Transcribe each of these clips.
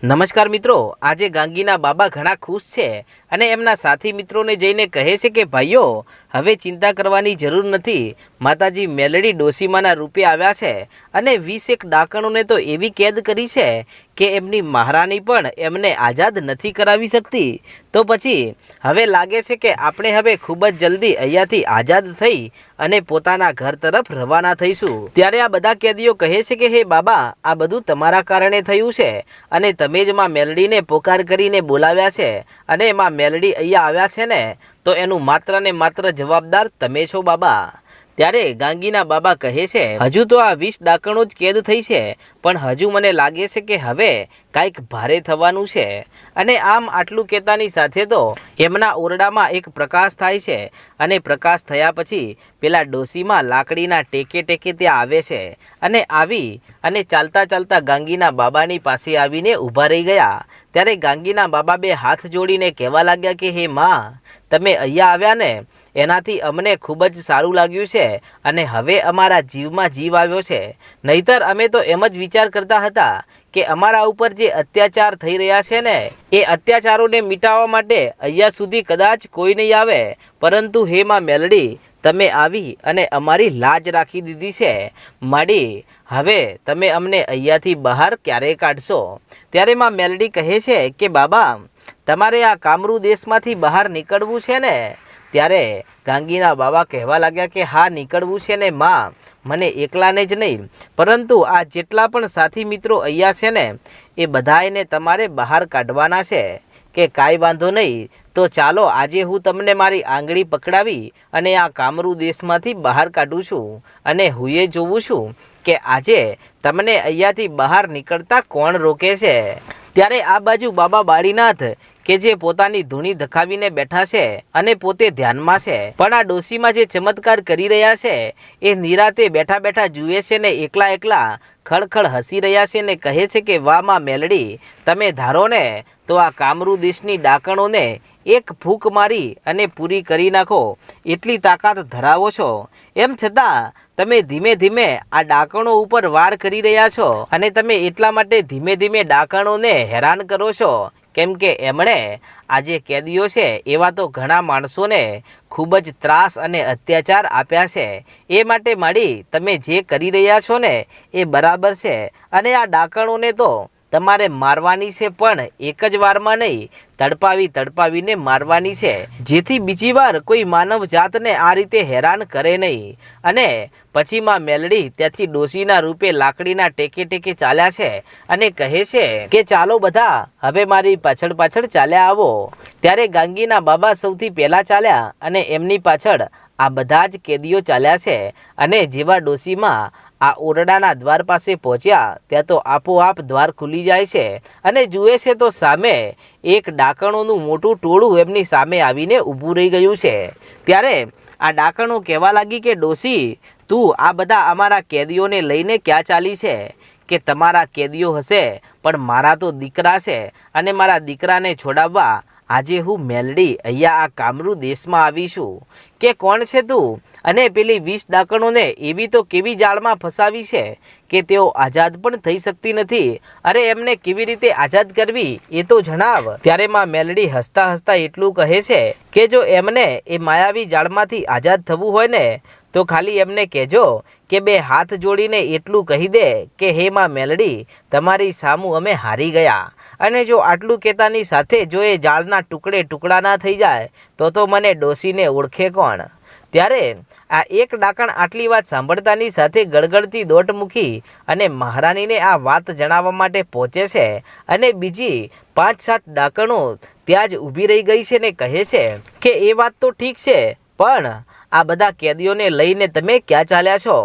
નમસ્કાર મિત્રો, આજે ગાંગીના બાબા ઘણા ખુશ છે અને એમના સાથી મિત્રોને જઈને કહે છે કે ભાઈઓ, હવે ચિંતા કરવાની જરૂર નથી. માતાજી મેલડી ડોસીમાના રૂપે આવ્યા છે અને 20 ડાકણોને તો એવી કેદ કરી છે કે એમની મહારાણી પણ એમને આઝાદ નથી કરાવી શકતી. તો પછી હવે લાગે છે કે આપણે હવે ખૂબ જ જલ્દી અહીંયાથી આઝાદ થઈ અને પોતાના ઘર તરફ રવાના થઈશું. ત્યારે આ બધા કેદીઓ કહે છે કે હે બાબા, આ બધું તમારા કારણે થયું છે અને તમે જ માં મેલડીને પોકાર કરીને બોલાવ્યા છે અને માં મેલડી અહીંયા આવ્યા છે ને, તો એનું માત્ર ને માત્ર જવાબદાર તમે છો બાબા. ત્યારે ગાંગીના બાબા કહે છે, હજુ તો આ 20 ડાકણો જ કેદ થઈ છે, પણ હજુ મને લાગે છે કે હવે કાંઈક ભારે થવાનું છે. અને આમ આટલું કહેતાની સાથે તો એમના ઓરડામાં એક પ્રકાશ થાય છે અને પ્રકાશ થયા પછી પેલા ડોસીમાં લાકડીના ટેકે ટેકે ત્યાં આવે છે અને આવી અને ચાલતા ચાલતા ગાંગીના બાબાની પાસે આવીને ઊભા રહી ગયા. ત્યારે ગાંગીના બાબા બે હાથ જોડીને કહેવા લાગ્યા કે હે માં, તમે અહીંયા આવ્યા ને એનાથી અમને ખૂબ જ સારું લાગ્યું છે અને હવે અમારા જીવમાં જીવ આવ્યો છે. નહીતર અમે તો એમ જ વિચાર કરતા હતા કે અમારા ઉપર જે અત્યાચાર થઈ રહ્યા છે ને, એ અત્યાચારોને મિટાવવા માટે અહીંયા સુધી કદાચ કોઈ નહીં આવે, પરંતુ હે માં મેલડી, તમે આવી અને અમારી લાજ રાખી દીધી છે. માડી, હવે તમે અમને અહીંયાથી બહાર ક્યારે કાઢશો? ત્યારે માં મેલડી કહે છે કે બાબા, તમારે આ કામરૂ દેશમાંથી બહાર નીકળવું છે ને? ત્યારે ગાંગીના બાબા કહેવા લાગ્યા કે હા, નીકળવું છે ને માં, મને એકલાને જ નહીં પરંતુ આ જેટલા પણ સાથી મિત્રો અહીંયા છે ને, એ બધાને તમારે બહાર કાઢવાના છે. કે કાંઈ વાંધો નહીં, તો ચાલો આજે હું તમને મારી આંગળી પકડાવી અને આ કામરૂ દેશમાંથી બહાર કાઢું છું અને હું એ જોઉં છું કે આજે તમને અહીંયાથી બહાર નીકળતા કોણ રોકે છે. ત્યારે આ બાજુ બાબા બાળીનાથ કે જે પોતાની ધૂણી ધખાવીને બેઠા છે અને પોતે ધ્યાનમાં છે, પણ આ ડોસીમાં જે ચમત્કાર કરી રહ્યા છે એ નિરાતે બેઠા બેઠા જુએ છે ને એકલા એકલા ખળખળ હસી રહ્યા છે ને કહે છે કે વાહ માં મેલડી, તમે ધારો ને તો આ કામરૂ દેશની ડાકણોને એક ફૂંક મારી અને પૂરી કરી નાખો એટલી તાકાત ધરાવો છો. એમ છતાં તમે ધીમે ધીમે આ ડાકણો ઉપર વાર કરી રહ્યા છો અને તમે એટલા માટે ધીમે ધીમે ડાકણોને હેરાન કરો છો કેમ કે એમણે આ જે કેદીઓ છે એવા તો ઘણા માણસોને ખૂબ જ ત્રાસ અને અત્યાચાર આપ્યા છે. એ માટે માડી, તમે જે કરી રહ્યા છો ને એ બરાબર છે અને આ ડાકણોને તો તમારે મારવાની છે, પણ એક જ વારમાં નહીં, તડપાવીને મારવાની છે, જેથી બીજી વાર કોઈ માનવ જાતને આ રીતે હેરાન કરે નહીં. અને પછી માં મેલડી ત્યાંથી ડોસીના રૂપે લાકડીના ટેકે ટેકે ચાલ્યા છે અને કહે છે કે ચાલો બધા હવે મારી પાછળ પાછળ ચાલ્યા આવો. ત્યારે ગાંગીના બાબા સૌથી પહેલાં ચાલ્યા અને એમની પાછળ આ બધા જ કેદીઓ ચાલ્યા છે. અને જેવા ડોસીમાં આ ઓરડાના દ્વાર પાસે પહોંચ્યા ત્યાં તો આપોઆપ દ્વાર ખુલી જાય છે અને જુએ છે તો સામે એક ડાકણોનું મોટું ટોળું એમની સામે આવીને ઊભું રહી ગયું છે. ત્યારે આ ડાકણો કહેવા લાગી કે ડોસી, તું આ બધા અમારા કેદીઓને લઈને ક્યાં ચાલી છે? કે તમારા કેદીઓ હશે, પણ મારા તો દીકરા છે અને મારા દીકરાને છોડાવવા આજે હું મેલડી અહીંયા આ કામરૂ દેશમાં આવીશું. કે કોણ છે તું? અને પેલી 20 ડાકણોને એવી તો કેવી જાળમાં ફસાવી છે કે તેઓ આઝાદ પણ થઈ શકતી નથી. અરે એમને કેવી રીતે આઝાદ કરવી એ તો જણાવ. ત્યારે માં મેલડી હસતા હસતા એટલું કહે છે કે જો એમને એ માયાવી જાળમાંથી આઝાદ થવું હોય ને, તો ખાલી એમને કહેજો કે બે હાથ જોડીને એટલું કહી દે કે હે માં મેલડી, તમારી સામું અમે હારી ગયા. અને જો આટલું કહેતાની સાથે જો એ જાળના ટુકડે ટુકડા ના થઈ જાય તો મને ડોસીને ઓળખે કોણ? ત્યારે આ એક ડાકણ આટલી વાત સાંભળતાની સાથે ગળગળતી દોટ મૂકી અને મહારાણીને આ વાત જણાવવા માટે પહોંચે છે અને બીજી 5-7 ડાકણો ત્યાં જ ઊભી રહી ગઈ છે ને કહે છે કે એ વાત તો ઠીક છે, પણ આ બધા કેદીઓને લઈને તમે ક્યાં ચાલ્યા છો?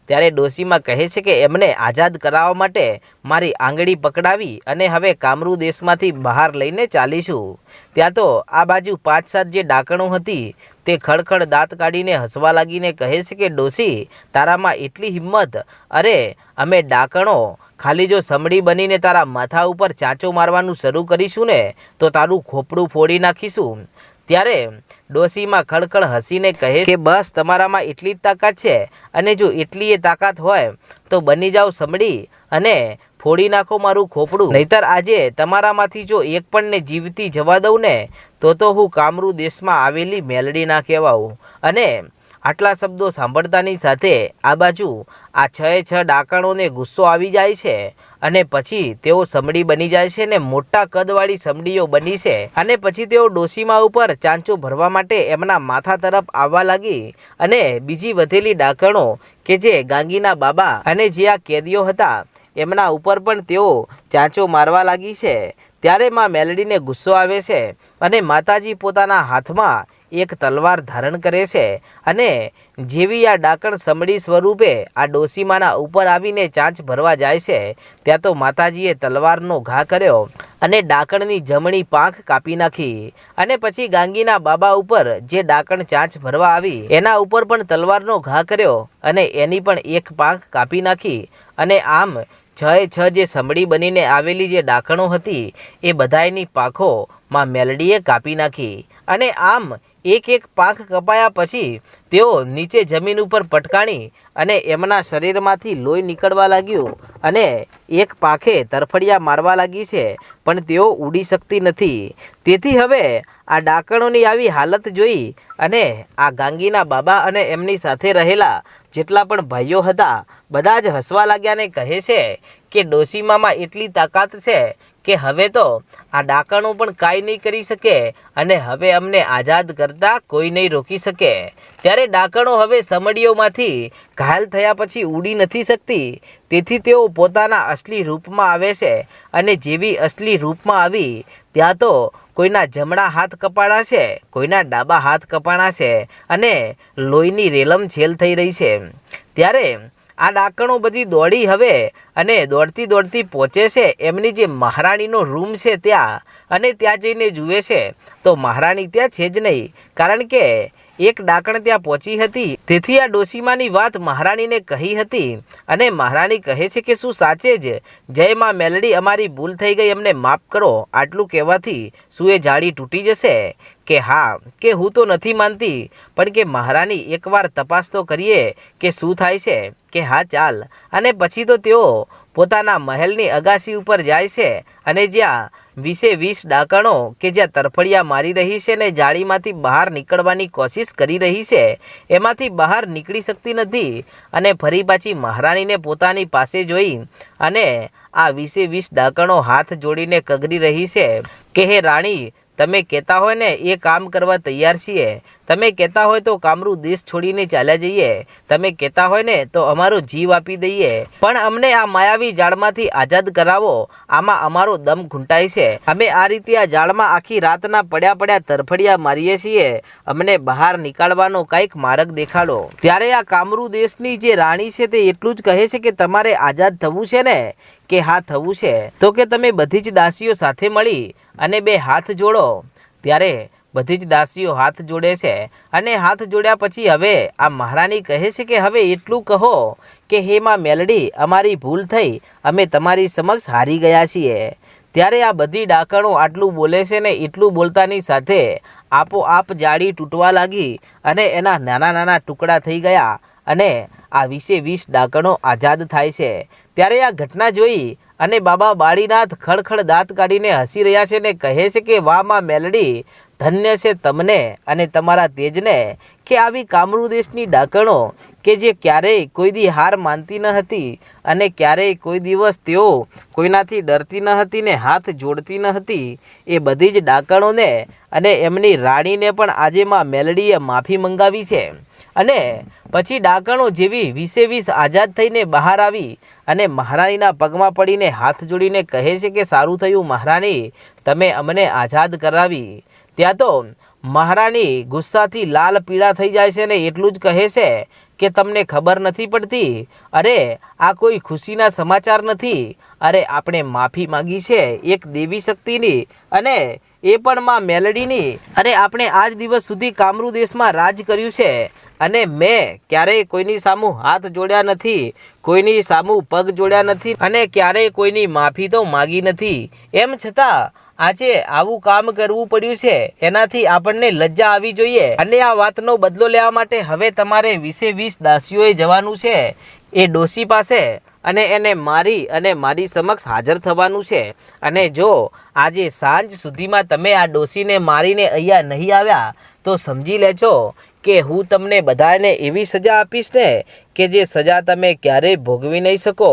ત્યારે ડોસીમાં કહે છે કે એમને આઝાદ કરાવવા માટે મારી આંગળી પકડાવી અને હવે કામરૂ દેશમાંથી બહાર લઈને ચાલીશું. ત્યાં તો આ બાજુ 5-7 જે ડાકણો હતી તે ખડખડ દાંત કાઢીને હસવા લાગીને કહે છે કે ડોસી, તારામાં એટલી હિંમત? અરે અમે ડાકણો ખાલી જો સમડી બનીને તારા માથા ઉપર ચાંચો મારવાનું શરૂ કરીશું ને તો તારું ખોપડું ફોડી નાખીશું. ત્યારે ડોસીમાં ખડખડ હસીને કહે કે બસ તમારામાં એટલી જ તાકાત છે અને જો એટલી એ તાકાત હોય તો બની જાઓ સમડી અને ફોડી નાખો મારું ખોપડું, નહીતર આજે તમારામાંથી જો એક પણ ને જીવતી જવા દઉં ને તો હું કામરૂ દેશમાં આવેલી મેલડી ના કહેવાઉં. અને આટલા શબ્દો સાંભળતાની સાથે આ બાજુ આ 6 ડાકણોને ગુસ્સો આવી જાય છે અને પછી તેઓ સમડી બની જાય છે ને મોટા કદવાળી સમડીઓ બની છે. અને પછી તેઓ ડોશીમા ઉપર ચાંચો ભરવા માટે એમના માથા તરફ આવવા લાગી. અને બીજી વધેલી ડાકણો કે જે ગાંગીના બાબા અને જે આ કેદીઓ હતા એમના ઉપર પણ તેઓ ચાંચો મારવા લાગી છે. ત્યારે માં મેલડીને ગુસ્સો આવે છે અને માતાજી પોતાના હાથમાં એક તલવાર ધારણ કરે છે અને જેવી આ ડાકણ સમડી સ્વરૂપે આ ડોશીમાના ઉપર આવીને ચાંચ ભરવા જાય છે ત્યાં તો માતાજીએ તલવારનો ઘા કર્યો અને ડાકણની જમણી પાંખ કાપી નાખી. અને પછી ગાંગીના બાબા ઉપર જે ડાકણ ચાંચ ભરવા આવી એના ઉપર પણ તલવારનો ઘા કર્યો અને એની પણ એક પાંખ કાપી નાખી. અને આમ 6 જે સમડી બનીને આવેલી જે ડાકણો હતી એ બધાયની પાંખો માં મેલડીએ કાપી નાખી. અને આમ એક પાંખ કપાયા પછી તેઓ નીચે જમીન ઉપર પટકાણી અને એમના શરીરમાંથી લોહી નીકળવા લાગ્યું અને એક પાંખે તરફડિયા મારવા લાગી છે પણ તેઓ ઉડી શકતી નથી. તેથી હવે આ ડાકણોની આવી હાલત જોઈ અને આ ગાંગીના બાબા અને એમની સાથે રહેલા જેટલા પણ ભાઈઓ હતા બધા જ હસવા લાગ્યા ને કહે છે કે ડોશીમામાં એટલી તાકાત છે કે હવે તો આ ડાકણો પણ કાંઈ નહીં કરી શકે અને હવે અમને આઝાદ કરતા કોઈ નહીં રોકી શકે. ત્યારે ડાકણો હવે સમડીઓમાંથી ઘાયલ થયા પછી ઉડી નથી શકતી. તેથી તેઓ પોતાના અસલી રૂપમાં આવે છે અને જેવી અસલી રૂપમાં આવી ત્યાં તો કોઈના જમણા હાથ કપાણા છે, કોઈના ડાબા હાથ કપાણા છે અને લોહીની રેલમછેલ થઈ રહી છે. ત્યારે આ ડાકણો બધી દોડી હવે અને દોડતી પહોંચે છે એમની જે મહારાણીનો રૂમ છે ત્યાં. અને ત્યાં જઈને જુએ છે તો મહારાણી ત્યાં છે જ નહીં, કારણ કે એક ડાકણ ત્યાં પહોંચી હતી. તેથી આ ડોશીમાની વાત મહારાણીને કહી હતી અને મહારાણી કહે છે કે શું સાચે જ જય માં મેલડી અમારી ભૂલ થઈ ગઈ, અમને માફ કરો. આટલું કહેવાથી શું એ જાળી તૂટી જશે? કે હા, કે હું તો નથી માનતી પણ કે મહારાણી એકવાર તપાસ તો કરીએ કે શું થાય છે. કે હા ચાલ. અને પછી તો તેઓ પોતાના મહેલની અગાસી ઉપર જાય છે અને જ્યાં 20 ડાકણો કે જ્યાં તરફડિયા મારી રહી છે ને જાળીમાંથી બહાર નીકળવાની કોશિશ કરી રહી છે એમાંથી બહાર નીકળી શકતી નથી. અને ફરી પાછી મહારાણીને પોતાની પાસે જોઈ અને આ 20 ડાકણો હાથ જોડીને કગરી રહી છે કે હે રાણી, તમે કહેતા હોય ને એ કામ કરવા તૈયાર છીએ. તમે કહેતા હોય તો કામરૂ દેશ છોડીને ચાલ્યા જઈએ. તમે કહેતા હોય ને તો અમારો જીવ આપી દઈએ, પણ અમને આ માયાવી જાળમાંથી આઝાદ કરાવો. આમાં અમારો દમ ઘૂંટાય છે. અમે આ રીતે આ જાળમાં આખી રાતના પડ્યા તરફડિયા મારીએ છીએ. અમને બહાર નીકાળવાનો કંઈક માર્ગ દેખાડો. ત્યારે આ કામરૂ દેશની જે રાણી છે તે એટલું જ કહે છે કે તમારે આઝાદ થવું છે ને? કે હા થવું છે. તો કે તમે બધી જ દાસીઓ સાથે મળી અને 2 હાથ જોડો. ત્યારે બધી જ દાસીઓ હાથ જોડે છે અને હાથ જોડ્યા પછી હવે આ મહારાણી કહે છે કે હવે એટલું કહો કે હે માં મેલડી, અમારી ભૂલ થઈ, અમે તમારી સમક્ષ હારી ગયા છીએ. ત્યારે આ બધી ડાકણો આટલું બોલે છે ને એટલું બોલતાની સાથે આપોઆપ જાળી તૂટવા લાગી અને એના નાના ટુકડા થઈ ગયા અને આ 20 ડાકણો આઝાદ થાય છે. ત્યારે આ ઘટના જોઈ અને બાબા બાળીનાથ ખડખડ દાંત કાઢીને હસી રહ્યા છે ને કહે છે કે વાહ માં મેલડી, ધન્ય છે તમને અને તમારા તેજને કે આવી કામરૂ દેશની ડાકણો કે જે ક્યારેય કોઈ દી હાર માનતી ન હતી અને ક્યારેય કોઈ દિવસ તેઓ કોઈનાથી ડરતી ન હતી ને હાથ જોડતી ન હતી, એ બધી જ ડાકણોને અને એમની રાણીને પણ આજે માં મેલડીએ માફી મંગાવી છે. અને પછી ડાકણો જેવી 20 આઝાદ થઈને બહાર આવી અને મહારાણીના પગમાં પડીને હાથ જોડીને કહે છે કે સારું થયું મહારાણી, તમે અમને આઝાદ કરાવી. ત્યાં તો મહારાણી ગુસ્સાથી લાલ પીળા થઈ જાય છે ને એટલું જ કહે છે કે તમને ખબર નથી પડતી? અરે આ કોઈ ખુશીના સમાચાર નથી. અરે આપણે માફી માંગી છે એક દેવી શક્તિની અને એ પણ માં મેલડીની. અરે આપણે આજ દિવસ સુધી કામરૂ દેશમાં રાજ કર્યું છે અને મેં ક્યારેય કોઈની સામું હાથ જોડ્યા નથી, કોઈની સામું પગ જોડ્યા નથી અને ક્યારેય કોઈની માફી તો માગી નથી. એમ છતાં આજે આવું કામ કરવું પડ્યું છે, એનાથી આપણને લજ્જા આવી જોઈએ. અને આ વાતનો બદલો લેવા માટે હવે તમારે 20 દાસીઓએ જવાનું છે એ ડોશી પાસે અને એને મારી અને મારી સમક્ષ હાજર થવાનું છે. અને જો આજે સાંજ સુધીમાં તમે આ ડોશીને મારીને અહીંયા નહીં આવ્યા તો સમજી લેજો કે હું તમને બધાને એવી સજા આપીશ ને કે જે સજા તમે ક્યારેય ભોગવી નહીં શકો.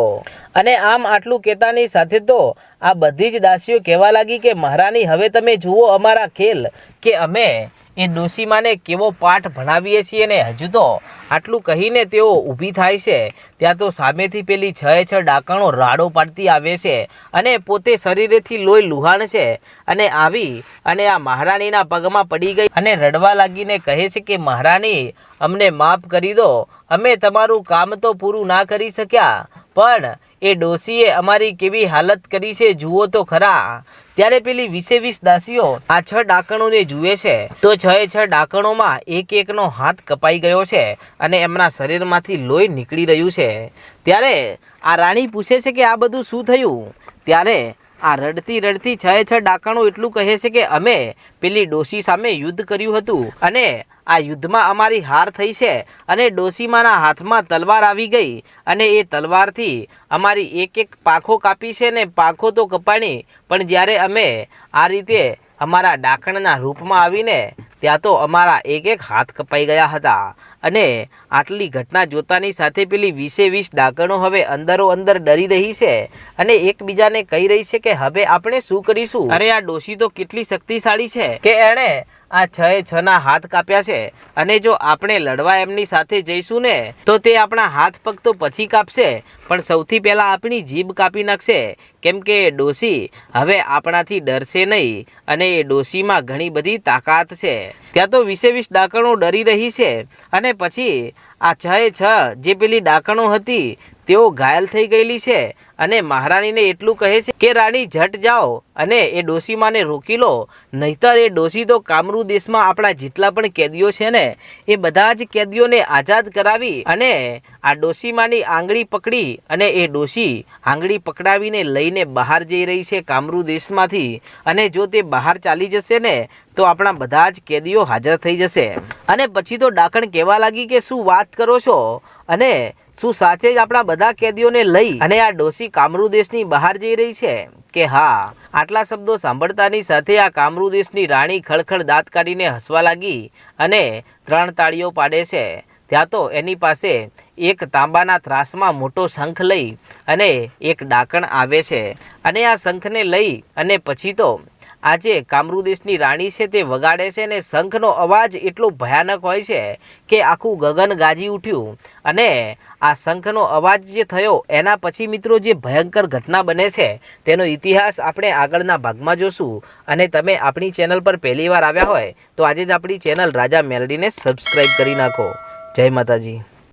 અને આમ આટલું કહેતાની સાથે તો આ બધી જ દાસીઓ કહેવા લાગી કે મહારાણી, હવે તમે જુઓ અમારા ખેલ કે અમે એ ડોશીમાને કેવો પાઠ ભણાવીએ છીએ. ને હજુ તો આટલું કહીને તેઓ ઊભી થાય છે ત્યાં તો સામેથી પેલી 6 ડાકણો રાડો પાડતી આવે છે અને પોતે શરીરેથી લોહી લુહાણ છે અને આવી અને આ મહારાણીના પગમાં પડી ગઈ અને રડવા લાગીને કહે છે કે મહારાણી, અમને માફ કરી દો, અમે તમારું કામ તો પૂરું ના કરી શક્યા, પણ એ ડોશીએ અમારી કેવી હાલત કરી છે જુઓ તો ખરા. ત્યારે પેલી 20 દાસીઓ આ 6 ડાકણોને જુએ છે તો 6 ડાકણોમાં એક એકનો હાથ કપાઈ ગયો છે અને એમના શરીરમાંથી લોહી નીકળી રહ્યું છે. ત્યારે આ રાણી પૂછે છે કે આ બધું શું થયું? ત્યારે આ રડતી 6 ડાકણો એટલું કહે છે કે અમે પેલી ડોશી સામે યુદ્ધ કર્યું હતું અને આ યુદ્ધમાં અમારી હાર થઈ છે અને ડોશીમાના હાથમાં તલવાર આવી ગઈ અને એ તલવારથી અમારી એક પાંખો કાપી છે ને પાંખો તો કપાણી, પણ જ્યારે અમે આ રીતે અમારા ડાકણના રૂપમાં આવીને ત્યાં તો અમારા એક હાથ કપાઈ ગયા હતા. અને આટલી ઘટના જોતાની સાથે પેલી 20 ડાકણો હવે અંદરો અંદર ડરી રહી છે અને એકબીજાને કહી રહી છે કે હવે આપણે શું કરીશું? અરે આ ડોશી તો કેટલી શક્તિશાળી છે કે એણે આ 6 ના હાથ કાપ્યા છે અને જો આપણે લડવા એમની સાથે જઈશું ને તો તે આપણા હાથ પગ તો પછી કાપશે, પણ સૌથી પહેલાં આપણી જીભ કાપી નાખશે, કેમ કે ડોશી હવે આપણાથી ડરશે નહીં અને એ ડોશીમાં ઘણી બધી તાકાત છે. ત્યાં તો 20 ડાકણો ડરી રહી છે અને પછી આ 6 જે પેલી ડાકણો હતી તેઓ ઘાયલ થઈ ગયેલી છે અને મહારાણીને એટલું કહે છે કે રાણી ઝટ જાઓ અને એ ડોશીમાને રોકી લો, નહીતર એ ડોશી તો કામરૂ દેશમાં આપણા જેટલા પણ કેદીઓ છે ને એ બધા જ કેદીઓને આઝાદ કરાવી અને આ ડોશીમાની આંગળી પકડી અને એ ડોશી આંગળી પકડાવીને લઈને બહાર જઈ રહી છે કામરૂ દેશમાંથી. અને જો તે બહાર ચાલી જશે ને તો આપણા બધા જ કેદીઓ હાજર થઈ જશે. અને પછી તો ડાકણ કહેવા લાગી કે શું વાત કરો છો અને શું સાચે જ આપણા બધા કેદીઓને લઈ અને આ ડોશી કામરૂ દેશની બહાર જઈ રહી છે? કે હા. આટલા શબ્દો સાંભળતાની સાથે આ કામરૂ દેશની રાણી ખળખળ દાંત કાઢીને હસવા લાગી અને 3 તાળીઓ પાડે છે. ત્યાં તો એની પાસે એક તાંબાના ત્રાસમાં મોટો શંખ લઈ અને એક ડાકણ આવે છે અને આ શંખને લઈ અને પછી તો આજે કામરૂ દેશની રાણી છે તે વગાડે છે અને શંખનો અવાજ એટલો ભયાનક હોય છે કે આખું ગગન ગાજી ઉઠ્યું. અને આ શંખનો અવાજ જે થયો એના પછી મિત્રો જે ભયંકર ઘટના બને છે તેનો ઇતિહાસ આપણે આગળના ભાગમાં જોશું. અને તમે આપણી ચેનલ પર પહેલી વાર આવ્યા હોય તો આજે જ આપણી ચેનલ રાજા મેલડીને સબસ્ક્રાઈબ કરી નાખો. જય માતાજી.